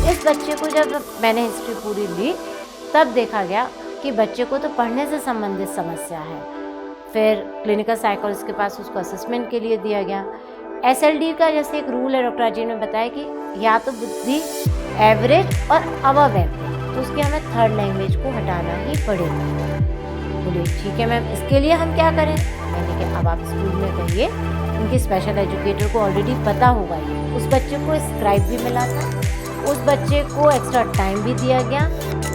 इस बच्चे को जब मैंने हिस्ट्री पूरी ली तब देखा गया कि बच्चे को तो पढ़ने से संबंधित समस्या है। फिर क्लिनिकल साइकोलॉजिस्ट के पास उसको असेसमेंट के लिए दिया गया। एसएलडी का जैसे एक रूल है, डॉक्टर राजीव ने बताया कि या तो बुद्धि एवरेज और अबव एवरेज, तो उसकी हमें थर्ड लैंग्वेज को हटाना ही पड़ेगा। बोले ठीक है मैम, इसके लिए हम क्या करें? मैंने कहा अब आप स्कूल में कहिए, उनके स्पेशल एजुकेटर को ऑलरेडी पता होगा ये। उस बच्चे को स्क्राइब भी मिला था, उस बच्चे को एक्स्ट्रा टाइम भी दिया गया,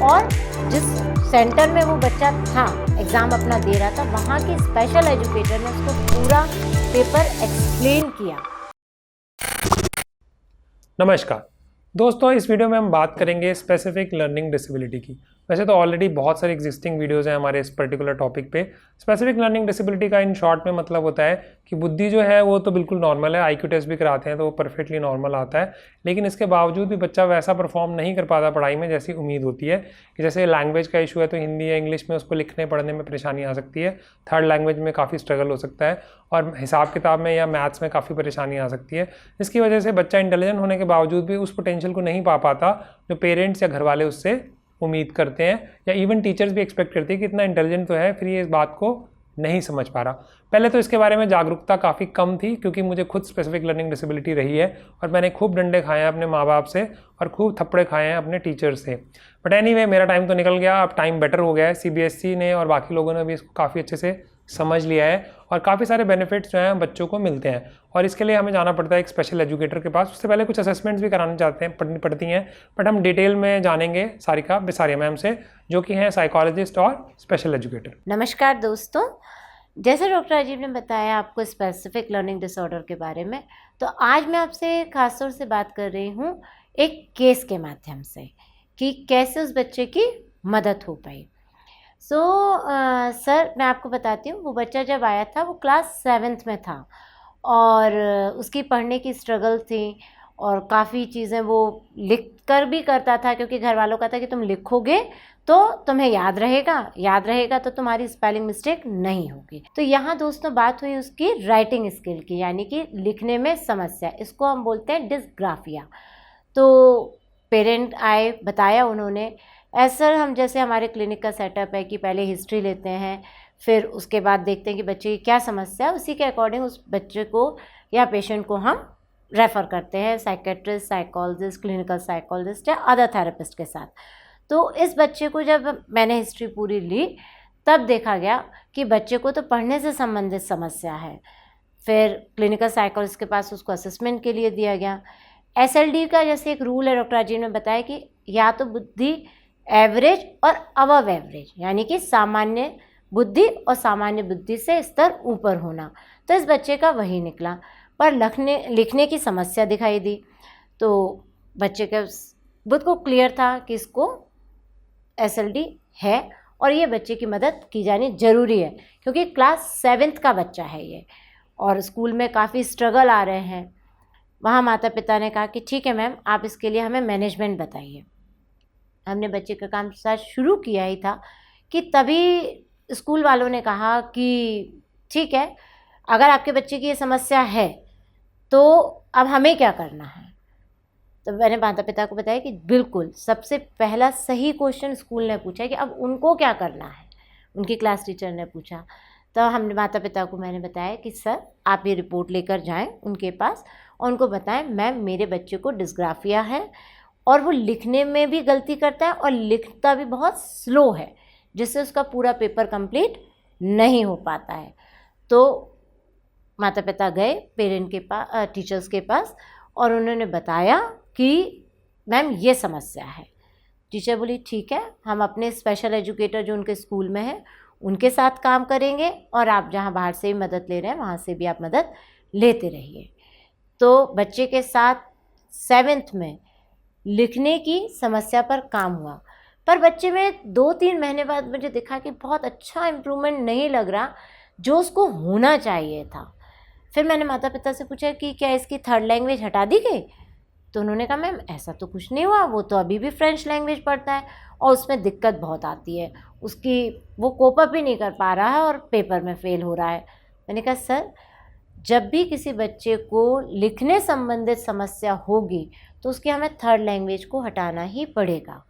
और जिस सेंटर में वो बच्चा था एग्ज़ाम अपना दे रहा था, वहाँ के स्पेशल एजुकेटर ने उसको पूरा पेपर एक्सप्लेन किया। नमस्कार दोस्तों, इस वीडियो में हम बात करेंगे स्पेसिफिक लर्निंग डिसेबिलिटी की। वैसे तो ऑलरेडी बहुत सारे एग्जिस्टिंग वीडियोस हैं हमारे इस पर्टिकुलर टॉपिक पे। स्पेसिफिक लर्निंग डिसेबिलिटी का इन शॉर्ट में मतलब होता है कि बुद्धि जो है वो तो बिल्कुल नॉर्मल है, आईक्यू टेस्ट भी कराते हैं तो वो परफेक्टली नॉर्मल आता है, लेकिन इसके बावजूद भी बच्चा वैसा परफॉर्म नहीं कर पाता पढ़ाई में जैसी उम्मीद होती है। कि जैसे लैंग्वेज का इशू है तो हिंदी या इंग्लिश में उसको लिखने पढ़ने में परेशानी आ सकती है, थर्ड लैंग्वेज में काफ़ी स्ट्रगल हो सकता है, और हिसाब किताब में या मैथ्स में काफ़ी परेशानी आ सकती है। इसकी वजह से बच्चा इंटेलिजेंट होने के बावजूद भी उस पोटेंशियल को नहीं पा पाता जो पेरेंट्स या घर वाले उससे उम्मीद करते हैं, या इवन टीचर्स भी एक्सपेक्ट करते हैं कि इतना इंटेलिजेंट तो है, फिर ये इस बात को नहीं समझ पा रहा। पहले तो इसके बारे में जागरूकता काफ़ी कम थी, क्योंकि मुझे खुद स्पेसिफिक लर्निंग डिसेबिलिटी रही है और मैंने खूब डंडे खाए हैं अपने माँ बाप से और खूब थप्पड़े खाए हैं अपने टीचर्स से। बट एनीवे, मेरा टाइम तो निकल गया, अब टाइम बेटर हो गया है। सीबीएसई ने और बाकी लोगों ने भी इसको काफ़ी अच्छे से समझ लिया है और काफ़ी सारे बेनिफिट्स जो हैं बच्चों को मिलते हैं, और इसके लिए हमें जाना पड़ता है एक स्पेशल एजुकेटर के पास। उससे पहले कुछ असेसमेंट्स भी कराने चाहते हैं, पड़ती हैं, बट हम डिटेल में जानेंगे सारिका बिसारिया मैम से, जो कि हैं साइकोलॉजिस्ट और स्पेशल एजुकेटर। नमस्कार दोस्तों, जैसे डॉक्टर राजीव ने बताया आपको स्पेसिफिक लर्निंग डिसऑर्डर के बारे में, तो आज मैं आपसे खासतौर से बात कर रही हूँ एक केस के माध्यम से कि कैसे उस बच्चे की मदद हो पाई। सर मैं आपको बताती हूँ, वो बच्चा जब आया था वो क्लास 7th में था और उसकी पढ़ने की स्ट्रगल थी और काफ़ी चीज़ें वो लिख कर भी करता था, क्योंकि घर वालों का था कि तुम लिखोगे तो तुम्हें याद रहेगा तो तुम्हारी स्पेलिंग मिस्टेक नहीं होगी। तो यहाँ दोस्तों बात हुई उसकी राइटिंग स्किल की, यानी कि लिखने में समस्या, इसको हम बोलते हैं डिस्ग्राफिया। तो पेरेंट आए, बताया उन्होंने, ऐसा हम जैसे हमारे क्लिनिक का सेटअप है कि पहले हिस्ट्री लेते हैं, फिर उसके बाद देखते हैं कि बच्चे की क्या समस्या है, उसी के अकॉर्डिंग उस बच्चे को या पेशेंट को हम रेफ़र करते हैं साइकेट्रिस्ट, साइकोलॉजिस्ट, क्लिनिकल साइकोलॉजिस्ट या अदर थेरेपिस्ट के साथ। तो इस बच्चे को जब मैंने हिस्ट्री पूरी ली तब देखा गया कि बच्चे को तो पढ़ने से संबंधित समस्या है। फिर क्लिनिकल साइकोलॉजिस्ट के पास उसको असेसमेंट के लिए दिया गया। एसएलडी का जैसे एक रूल है, डॉक्टर राजीव ने बताया कि या तो बुद्धि एवरेज और अबव एवरेज, यानी कि सामान्य बुद्धि और सामान्य बुद्धि से स्तर ऊपर होना। तो इस बच्चे का वही निकला, पर लिखने की समस्या दिखाई दी। तो बच्चे के बुद्ध को क्लियर था कि इसको एसएलडी है और ये बच्चे की मदद की जानी ज़रूरी है, क्योंकि क्लास 7th का बच्चा है ये और स्कूल में काफ़ी स्ट्रगल आ रहे हैं। वहाँ माता पिता ने कहा कि ठीक है मैम, आप इसके लिए हमें मैनेजमेंट बताइए। हमने बच्चे का काम साथ शुरू किया ही था कि तभी स्कूल वालों ने कहा कि ठीक है, अगर आपके बच्चे की ये समस्या है तो अब हमें क्या करना है। तो मैंने माता पिता को बताया कि बिल्कुल सबसे पहला सही क्वेश्चन स्कूल ने पूछा कि अब उनको क्या करना है, उनकी क्लास टीचर ने पूछा। तो हमने माता पिता को मैंने बताया कि सर आप ये रिपोर्ट लेकर जाएं उनके पास और उनको बताएं मैम मेरे बच्चे को डिस्ग्राफिया है और वो लिखने में भी गलती करता है और लिखता भी बहुत स्लो है, जिससे उसका पूरा पेपर कंप्लीट नहीं हो पाता है। तो माता पिता गए पेरेंट के पास, टीचर्स के पास, और उन्होंने बताया कि मैम ये समस्या है। टीचर बोली ठीक है, हम अपने स्पेशल एजुकेटर जो उनके स्कूल में है उनके साथ काम करेंगे और आप जहाँ बाहर से भी मदद ले रहे हैं वहाँ से भी आप मदद लेते रहिए। तो बच्चे के साथ 7th में लिखने की समस्या पर काम हुआ, पर बच्चे में 2-3 महीने बाद मुझे दिखा कि बहुत अच्छा इम्प्रूवमेंट नहीं लग रहा जो उसको होना चाहिए था। फिर मैंने माता पिता से पूछा कि क्या इसकी थर्ड लैंग्वेज हटा दी गई? तो उन्होंने कहा मैम ऐसा तो कुछ नहीं हुआ, वो तो अभी भी फ्रेंच लैंग्वेज पढ़ता है और उसमें दिक्कत बहुत आती है, उसकी वो कोप अप ही नहीं कर पा रहा है और पेपर में फ़ेल हो रहा है। मैंने कहा सर जब भी किसी बच्चे को लिखने संबंधित समस्या होगी तो उसकी हमें थर्ड लैंग्वेज को हटाना ही पड़ेगा।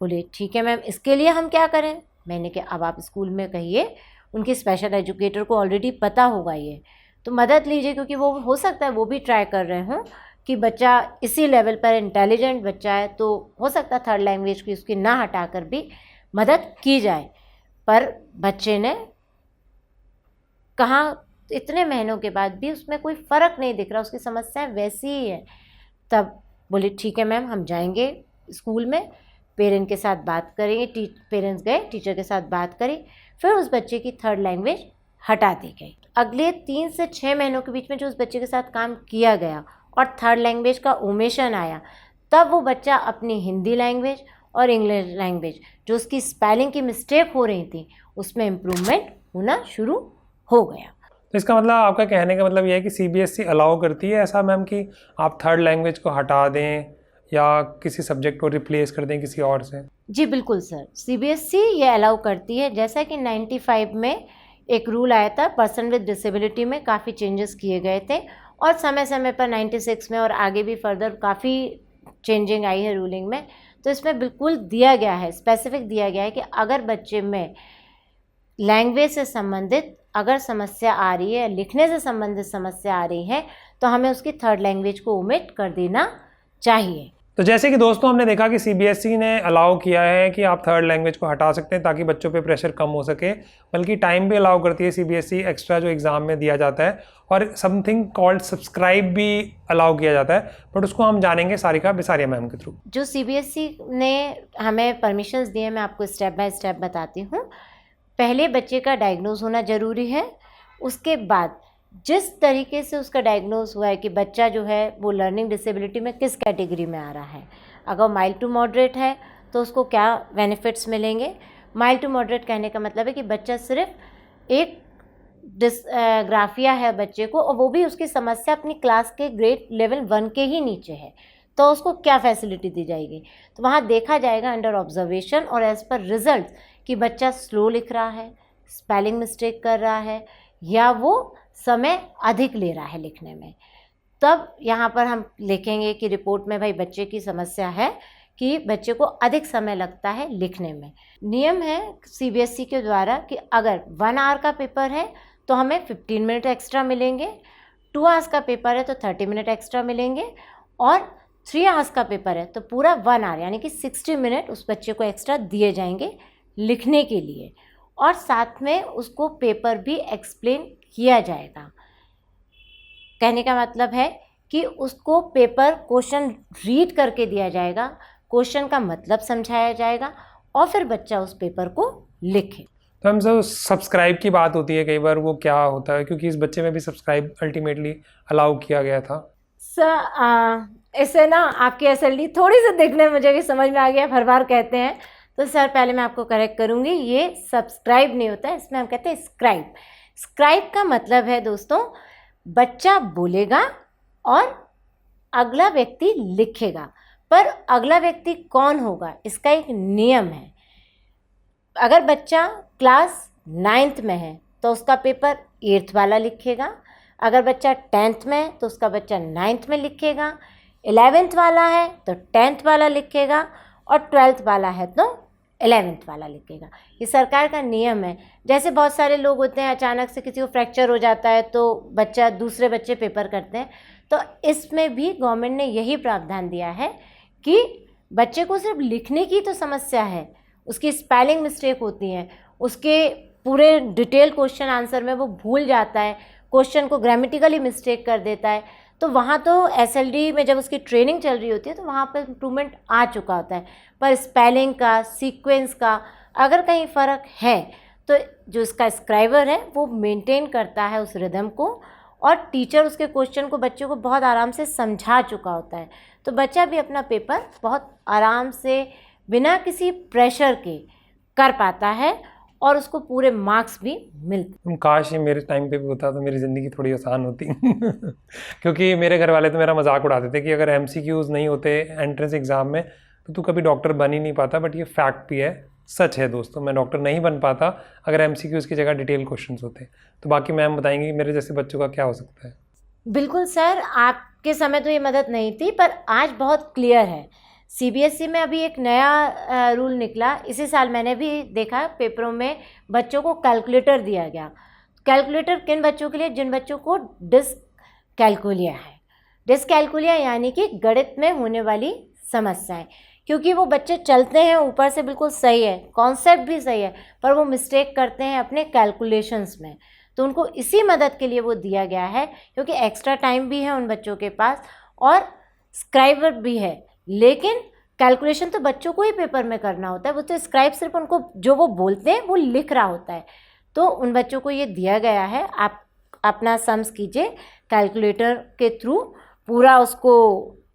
बोले ठीक है मैम, इसके लिए हम क्या करें? मैंने कहा अब आप स्कूल में कहिए, उनके स्पेशल एजुकेटर को ऑलरेडी पता होगा ये, तो मदद लीजिए, क्योंकि वो हो सकता है वो भी ट्राई कर रहे हों कि बच्चा इसी लेवल पर इंटेलिजेंट बच्चा है, तो हो सकता है थर्ड लैंग्वेज की उसकी ना हटाकर भी मदद की जाए। पर बच्चे ने कहा इतने महीनों के बाद भी उसमें कोई फ़र्क नहीं दिख रहा, उसकी समस्याएं वैसी ही है। तब बोले ठीक है मैम, हम जाएंगे स्कूल में, पेरेंट के साथ बात करेंगे। पेरेंट्स गए, टीचर के साथ बात करी, फिर उस बच्चे की थर्ड लैंग्वेज हटा दी गई। अगले 3 से 6 महीनों के बीच में जो उस बच्चे के साथ काम किया गया और थर्ड लैंग्वेज का ओमेशन आया, तब वो बच्चा अपनी हिंदी लैंग्वेज और इंग्लिश लैंग्वेज जो उसकी स्पेलिंग की मिस्टेक हो रही थी उसमें इम्प्रूवमेंट होना शुरू हो गया। तो इसका मतलब, आपका कहने का मतलब यह है कि सीबीएसई अलाउ करती है ऐसा मैम कि आप थर्ड लैंग्वेज को हटा दें या किसी सब्जेक्ट को रिप्लेस कर दें किसी और से? जी बिल्कुल सर, सीबीएसई ये अलाउ करती है। जैसा कि 95 में एक रूल आया था, पर्सन विद डिसेबिलिटी में काफ़ी चेंजेस किए गए थे, और समय समय पर 96 में और आगे भी फर्दर काफ़ी चेंजिंग आई है रूलिंग में। तो इसमें बिल्कुल दिया गया है, स्पेसिफिक दिया गया है कि अगर बच्चे में लैंग्वेज से संबंधित अगर समस्या आ रही है, लिखने से संबंधित समस्या आ रही है, तो हमें उसकी थर्ड लैंग्वेज को ओमिट कर देना चाहिए। तो जैसे कि दोस्तों हमने देखा कि सीबीएसई ने अलाउ किया है कि आप थर्ड लैंग्वेज को हटा सकते हैं ताकि बच्चों पे प्रेशर कम हो सके, बल्कि टाइम भी अलाउ करती है सीबीएसई एक्स्ट्रा जो एग्ज़ाम में दिया जाता है, और समथिंग कॉल्ड सब्सक्राइब भी अलाउ किया जाता है, बट उसको हम जानेंगे सारिका बिसारिया मैम के थ्रू। जो सीबीएसई ने हमें परमिशंस दिए, मैं आपको स्टेप बाय स्टेप बताती हूँ। पहले बच्चे का डायग्नोज होना ज़रूरी है, उसके बाद जिस तरीके से उसका डायग्नोज हुआ है कि बच्चा जो है वो लर्निंग डिसेबिलिटी में किस कैटेगरी में आ रहा है, अगर माइल्ड टू मॉडरेट है तो उसको क्या बेनिफिट्स मिलेंगे। माइल्ड टू मॉडरेट कहने का मतलब है कि बच्चा सिर्फ एक डिसग्राफिया है बच्चे को, और वो भी उसकी समस्या अपनी क्लास के ग्रेड लेवल 1 के ही नीचे है, तो उसको क्या फैसिलिटी दी जाएगी। तो वहाँ देखा जाएगा अंडर ऑब्जर्वेशन और एज़ पर रिजल्ट कि बच्चा स्लो लिख रहा है, स्पेलिंग मिस्टेक कर रहा है, या वो समय अधिक ले रहा है लिखने में। तब यहाँ पर हम लिखेंगे कि रिपोर्ट में भाई बच्चे की समस्या है कि बच्चे को अधिक समय लगता है लिखने में। नियम है सीबीएसई के द्वारा कि अगर 1 आवर का पेपर है तो हमें 15 मिनट एक्स्ट्रा मिलेंगे, 2 आवर्स का पेपर है तो 30 मिनट एक्स्ट्रा मिलेंगे, और 3 आवर्स का पेपर है तो पूरा 1 आवर यानी कि 60 मिनट उस बच्चे को एक्स्ट्रा दिए जाएंगे लिखने के लिए, और साथ में उसको पेपर भी एक्सप्लेन किया जाएगा। कहने का मतलब है कि उसको पेपर क्वेश्चन रीड करके दिया जाएगा, क्वेश्चन का मतलब समझाया जाएगा, और फिर बच्चा उस पेपर को लिखे। तो हम सब सब्सक्राइब की बात होती है कई बार, वो क्या होता है? क्योंकि इस बच्चे में भी सब्सक्राइब अल्टीमेटली अलाउ किया गया था। सर ऐसे ना आपकी एसएलडी थोड़ी सी देखने में मुझे भी समझ में आ गया, हर बार कहते हैं, तो सर पहले मैं आपको करेक्ट करूँगी, ये सब्सक्राइब नहीं होता है, इसमें हम कहते हैं स्क्राइब। स्क्राइब का मतलब है दोस्तों, बच्चा बोलेगा और अगला व्यक्ति लिखेगा, पर अगला व्यक्ति कौन होगा इसका एक नियम है। अगर बच्चा क्लास 9th में है तो उसका पेपर 8th वाला लिखेगा, अगर बच्चा 10th में है तो उसका बच्चा 9th में लिखेगा, 11th वाला है तो 10th वाला लिखेगा, और 12th वाला है तो 11th वाला लिखेगा। ये सरकार का नियम है। जैसे बहुत सारे लोग होते हैं, अचानक से किसी को फ्रैक्चर हो जाता है तो बच्चा दूसरे बच्चे पेपर करते हैं, तो इसमें भी गवर्नमेंट ने यही प्रावधान दिया है कि बच्चे को सिर्फ लिखने की तो समस्या है, उसकी स्पेलिंग मिस्टेक होती है, उसके पूरे डिटेल क्वेश्चन आंसर में वो भूल जाता है, क्वेश्चन को ग्रामेटिकली मिस्टेक कर देता है, तो वहाँ तो एसएलडी में जब उसकी ट्रेनिंग चल रही होती है तो वहाँ पर इम्प्रूवमेंट आ चुका होता है, पर स्पेलिंग का, सीक्वेंस का अगर कहीं फ़र्क है तो जो इसका स्क्राइबर है वो मेंटेन करता है उस रिदम को, और टीचर उसके क्वेश्चन को बच्चों को बहुत आराम से समझा चुका होता है, तो बच्चा भी अपना पेपर बहुत आराम से बिना किसी प्रेशर के कर पाता है, और उसको पूरे मार्क्स भी मिलते। काश ये मेरे टाइम पे भी होता तो मेरी ज़िंदगी थोड़ी आसान होती क्योंकि मेरे घर वाले तो मेरा मजाक उड़ाते थे कि अगर MCQs नहीं होते एंट्रेंस एग्ज़ाम में तो तू कभी डॉक्टर बन ही नहीं पाता, बट ये फैक्ट भी है सच है दोस्तों, मैं डॉक्टर नहीं बन पाता अगर MCQs की जगह डिटेल क्वेश्चंस होते। तो बाकी मैम बताएंगे कि मेरे जैसे बच्चों का क्या हो सकता है। बिल्कुल सर, आपके समय तो ये मदद नहीं थी, पर आज बहुत क्लियर है। CBSE में अभी एक नया रूल निकला, इसी साल मैंने भी देखा पेपरों में बच्चों को कैलकुलेटर दिया गया। कैलकुलेटर किन बच्चों के लिए? जिन बच्चों को डिस्कैल्कुलिया है। डिस्कैल्कुलिया यानी कि गणित में होने वाली समस्याएं, क्योंकि वो बच्चे चलते हैं ऊपर से बिल्कुल सही है, कॉन्सेप्ट भी सही है, पर वो मिस्टेक करते हैं अपने कैलकुलेशंस में। तो उनको इसी मदद के लिए वो दिया गया है, क्योंकि एक्स्ट्रा टाइम भी है उन बच्चों के पास और स्क्राइबर भी है। लेकिन कैलकुलेशन तो बच्चों को ही पेपर में करना होता है, वो तो स्क्राइब सिर्फ उनको जो वो बोलते हैं वो लिख रहा होता है। तो उन बच्चों को ये दिया गया है, आप अपना सम्स कीजिए कैलकुलेटर के थ्रू, पूरा उसको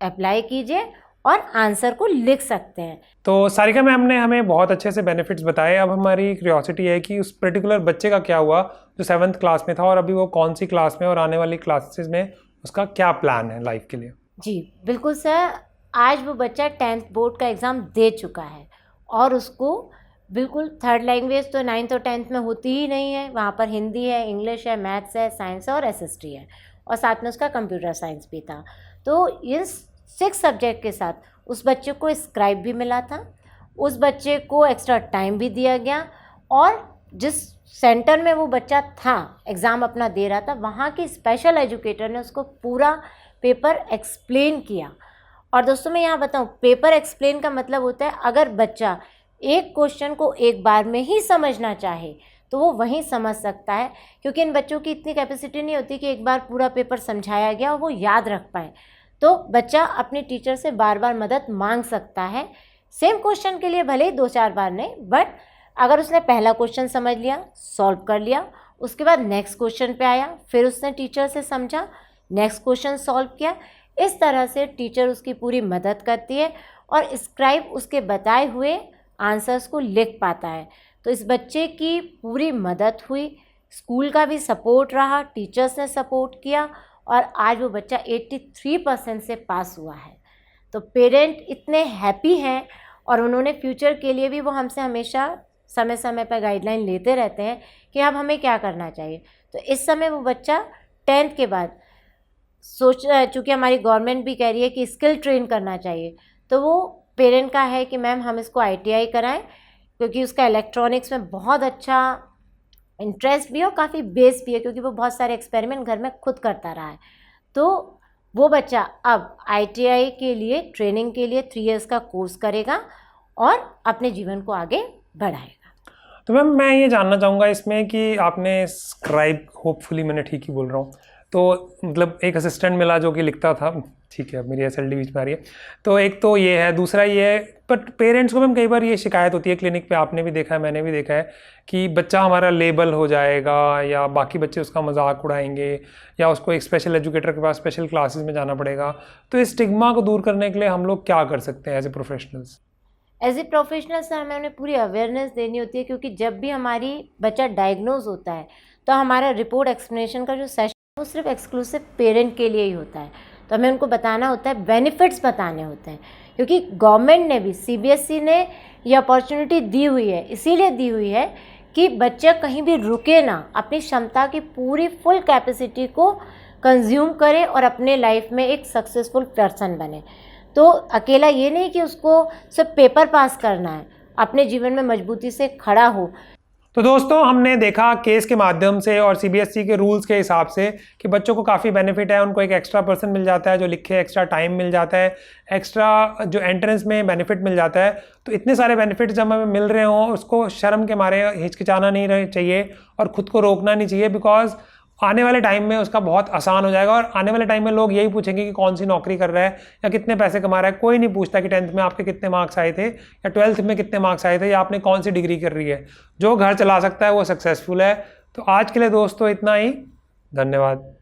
अप्लाई कीजिए और आंसर को लिख सकते हैं। तो सारिका मैम ने हमें बहुत अच्छे से बेनिफिट्स बताए। अब हमारी क्यूरियोसिटी है कि उस पर्टिकुलर बच्चे का क्या हुआ जो 7th क्लास में था, और अभी वो कौन सी क्लास में और आने वाली क्लासेस में उसका क्या प्लान है लाइफ के लिए। जी बिल्कुल सर, आज वो बच्चा 10th बोर्ड का एग्ज़ाम दे चुका है और उसको बिल्कुल थर्ड लैंग्वेज तो 9th और 10th में होती ही नहीं है। वहाँ पर हिंदी है, इंग्लिश है, मैथ्स है, साइंस है और SST है, और साथ में उसका कंप्यूटर साइंस भी था। तो इन 6 सब्जेक्ट के साथ उस बच्चे को स्क्राइब भी मिला था, उस बच्चे को एक्स्ट्रा टाइम भी दिया गया, और जिस सेंटर में वो बच्चा था एग्ज़ाम अपना दे रहा था, वहाँ के स्पेशल एजुकेटर ने उसको पूरा पेपर एक्सप्लेन किया। और दोस्तों मैं यहाँ बताऊँ, पेपर एक्सप्लेन का मतलब होता है अगर बच्चा एक क्वेश्चन को एक बार में ही समझना चाहे तो वो वहीं समझ सकता है, क्योंकि इन बच्चों की इतनी कैपेसिटी नहीं होती कि एक बार पूरा पेपर समझाया गया और वो याद रख पाए। तो बच्चा अपने टीचर से बार बार मदद मांग सकता है, सेम क्वेश्चन के लिए भले ही 2-4 बार नहीं, बट अगर उसने पहला क्वेश्चन समझ लिया, सॉल्व कर लिया, उसके बाद नेक्स्ट क्वेश्चन पे आया, फिर उसने टीचर से समझा, नेक्स्ट क्वेश्चन सॉल्व किया, इस तरह से टीचर उसकी पूरी मदद करती है और स्क्राइब उसके बताए हुए आंसर्स को लिख पाता है। तो इस बच्चे की पूरी मदद हुई, स्कूल का भी सपोर्ट रहा, टीचर्स ने सपोर्ट किया, और आज वो बच्चा 83% से पास हुआ है। तो पेरेंट इतने हैप्पी हैं, और उन्होंने फ्यूचर के लिए भी वो हमसे हमेशा समय समय पर गाइडलाइन लेते रहते हैं कि अब हमें क्या करना चाहिए। तो इस समय वो बच्चा 10th के बाद चूँकि हमारी गवर्नमेंट भी कह रही है कि स्किल ट्रेन करना चाहिए, तो वो पेरेंट का है कि मैम हम इसको ITI कराएं, क्योंकि उसका इलेक्ट्रॉनिक्स में बहुत अच्छा इंटरेस्ट भी है और काफ़ी बेस भी है, क्योंकि वो बहुत सारे एक्सपेरिमेंट घर में खुद करता रहा है। तो वो बच्चा अब ITI के लिए ट्रेनिंग के लिए 3 इयर्स का कोर्स करेगा और अपने जीवन को आगे बढ़ाएगा। तो मैम मैं ये जानना चाहूँगा इसमें कि आपने स्क्राइब, होपफुली मैंने ठीक ही बोल रहा हूँ, तो मतलब एक असिस्टेंट मिला जो कि लिखता था, ठीक है, अब मेरी SLD बीच में आ रही है, तो एक तो ये है, दूसरा ये है, बट पेरेंट्स को मैम कई बार ये शिकायत होती है क्लिनिक पे, आपने भी देखा है, मैंने भी देखा है, कि बच्चा हमारा लेबल हो जाएगा या बाकी बच्चे उसका मजाक उड़ाएंगे या उसको एक स्पेशल एजुकेटर के पास स्पेशल क्लासेस में जाना पड़ेगा। तो इस स्टिग्मा को दूर करने के लिए हम लोग क्या कर सकते हैं as a professionals? As a professional sir हमें उन्हें पूरी अवेयरनेस देनी होती है, क्योंकि जब भी हमारी बच्चा डायग्नोज होता है तो हमारा रिपोर्ट एक्सप्लेनेशन का जो सेशन वो सिर्फ एक्सक्लूसिव पेरेंट के लिए ही होता है। तो हमें उनको बताना होता है, बेनिफिट्स बताने होते हैं, क्योंकि गवर्नमेंट ने भी, CBSE ने ये अपॉर्चुनिटी दी हुई है, इसीलिए दी हुई है कि बच्चा कहीं भी रुके ना, अपनी क्षमता की पूरी फुल कैपेसिटी को कंज्यूम करे और अपने लाइफ में एक सक्सेसफुल पर्सन बने। तो अकेला ये नहीं कि उसको सिर्फ पेपर पास करना है, अपने जीवन में मजबूती से खड़ा हो। तो दोस्तों हमने देखा केस के माध्यम से और CBSE के रूल्स के हिसाब से कि बच्चों को काफ़ी बेनिफिट है, उनको एक एक्स्ट्रा पर्सन मिल जाता है जो लिखे, एक्स्ट्रा टाइम मिल जाता है, एक्स्ट्रा जो एंट्रेंस में बेनिफिट मिल जाता है। तो इतने सारे बेनिफिट्स जब हमें मिल रहे हों, उसको शर्म के मारे हिचकिचाना नहीं चाहिए और ख़ुद को रोकना नहीं चाहिए, बिकॉज आने वाले टाइम में उसका बहुत आसान हो जाएगा। और आने वाले टाइम में लोग यही पूछेंगे कि कौन सी नौकरी कर रहा है या कितने पैसे कमा रहा है। कोई नहीं पूछता कि 10th में आपके कितने मार्क्स आए थे या 12th में कितने मार्क्स आए थे या आपने कौन सी डिग्री कर रही है। जो घर चला सकता है वो सक्सेसफुल है। तो आज के लिए दोस्तों इतना ही, धन्यवाद।